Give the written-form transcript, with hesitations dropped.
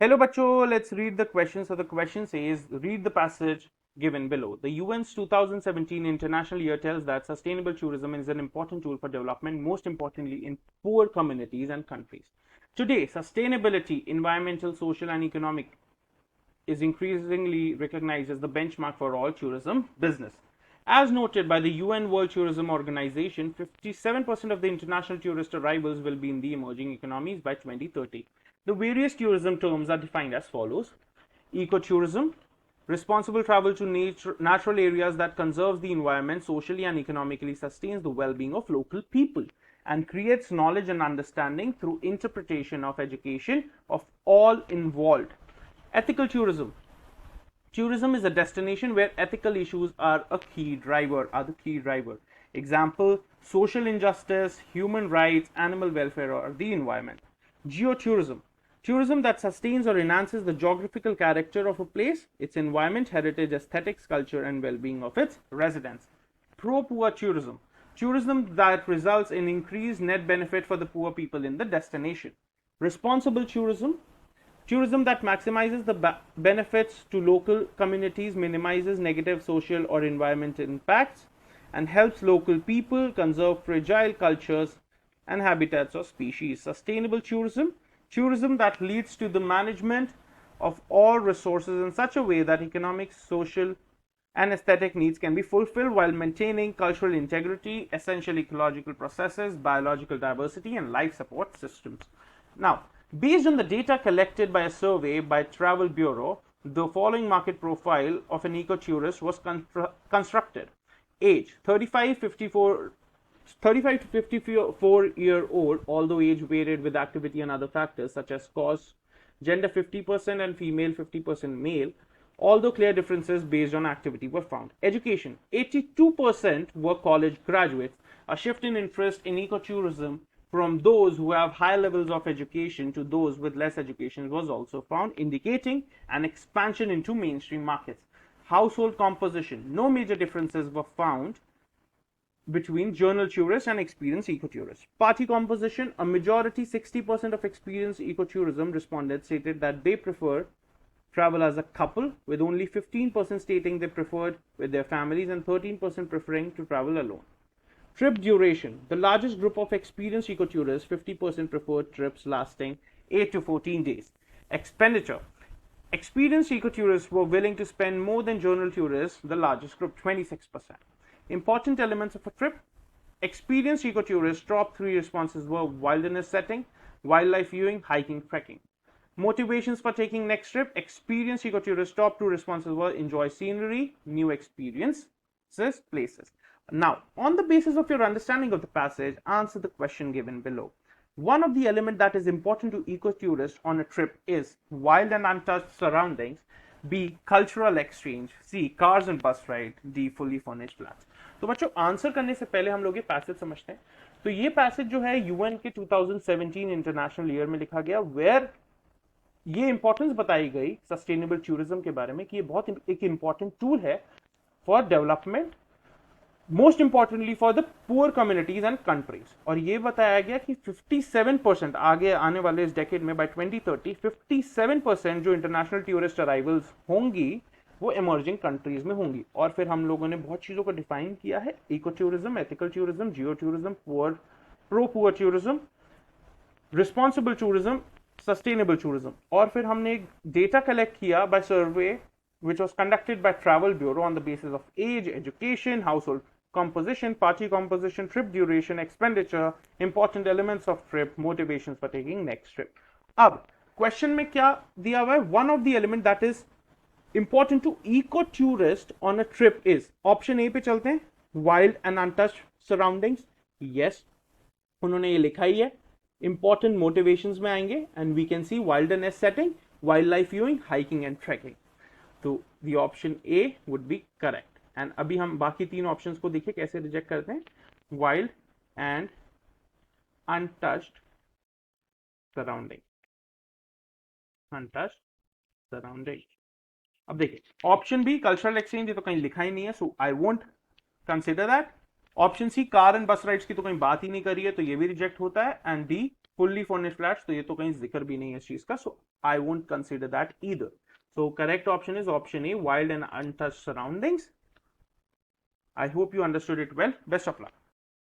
Hello, Bacho. Let's read the question. So the question says, read the passage given below. The UN's 2017 International Year tells that sustainable tourism is an important tool for development, most importantly in poor communities and countries. Today, sustainability, environmental, social, and economic is increasingly recognized as the benchmark for all tourism business. As noted by the UN World Tourism Organization, 57% of the international tourist arrivals will be in the emerging economies by 2030. The various tourism terms are defined as follows: ecotourism, responsible travel to natural areas that conserves the environment, socially and economically sustains the well-being of local people, and creates knowledge and understanding through interpretation of education of all involved. Ethical tourism. Tourism is a destination where ethical issues are the key driver. Example: social injustice, human rights, animal welfare, or the environment. Geotourism. Tourism that sustains or enhances the geographical character of a place, its environment, heritage, aesthetics, culture, and well-being of its residents. Pro-poor tourism. Tourism that results in increased net benefit for the poor people in the destination. Responsible tourism. Tourism that maximizes the benefits to local communities, minimizes negative social or environmental impacts, and helps local people conserve fragile cultures and habitats of species. Sustainable tourism. Tourism that leads to the management of all resources in such a way that economic, social, and aesthetic needs can be fulfilled while maintaining cultural integrity, essential ecological processes, biological diversity, and life support systems. Now, based on the data collected by a survey by Travel Bureau, the following market profile of an ecotourist was constructed. Age: 35 to 54-year-old, although age varied with activity and other factors such as cause, gender 50% and female 50% male, although clear differences based on activity were found. Education: 82% were college graduates. A shift in interest in ecotourism from those who have high levels of education to those with less education was also found, indicating an expansion into mainstream markets. Household composition: no major differences were found between journal tourists and experienced ecotourists. Party composition: a majority, 60% of experienced ecotourism respondents stated that they prefer travel as a couple, with only 15% stating they preferred with their families and 13% preferring to travel alone. Trip duration: the largest group of experienced ecotourists, 50% preferred trips lasting 8 to 14 days. Expenditure: experienced ecotourists were willing to spend more than journal tourists, the largest group, 26%. Important elements of a trip: experienced ecotourists' top 3 responses were wilderness setting, wildlife viewing, hiking, trekking. Motivations for taking next trip: experienced ecotourists' top 2 responses were enjoy scenery, new experiences, places. Now, on the basis of your understanding of the passage, answer the question given below. One of the elements that is important to ecotourists on a trip is wild and untouched surroundings. B. Cultural exchange. C. Cars and bus ride. D. Fully furnished flats. तो बच्चों, answer करने से पहले हम लोग ये passage समझते हैं. तो ये पैसेज जो है यूएन के 2017 इंटरनेशनल ईयर में लिखा गया, वेयर ये इंपॉर्टेंस बताई गई सस्टेनेबल टूरिज्म के बारे में कि ये बहुत एक इंपॉर्टेंट टूल है for development, most importantly for the poor communities and countries. और ये बताया गया कि 57% आगे आने वाले इस डेकेड में बाय 2030 57% जो इंटरनेशनल टूरिस्ट अराइवल्स होंगी वो इमर्जिंग कंट्रीज में होंगी. और फिर हम लोगों ने बहुत चीजों को डिफाइन किया है: eco tourism, ethical tourism, geo tourism, pro poor tourism, responsible tourism, sustainable tourism. और फिर हमने एक डेटा कलेक्ट किया by survey which was conducted by Travel Bureau on the basis of age, education, household composition, party composition, trip duration, expenditure, important elements of trip, motivations for taking next trip. अब question में क्या दिया हुआ है? One of the element that is important to eco tourist on a trip is, option A पे चलते हैं, wild and untouched surroundings. Yes, उन्होंने ये लिखा ही है. इंपॉर्टेंट मोटिवेशंस में आएंगे and we can see wildness setting, wild life viewing, hiking and trekking. तो the option A would be correct. And अभी हम बाकी 3 ऑप्शंस को देखिए कैसे रिजेक्ट करते हैं. Wild and untouched surrounding, untouched surrounding. अब देखिए ऑप्शन बी कल्चरल एक्सचेंज, ये तो कहीं लिखा ही नहीं है, so I won't consider that. Option C car and bus rides की तो कहीं बात ही नहीं करी है, तो ये भी रिजेक्ट होता है. And D fully furnished flats, तो ये तो कहीं जिक्र भी नहीं है इस चीज का, सो I won't consider that either. So correct option is option A, wild and untouched surroundings. I hope you understood it well. Best of luck.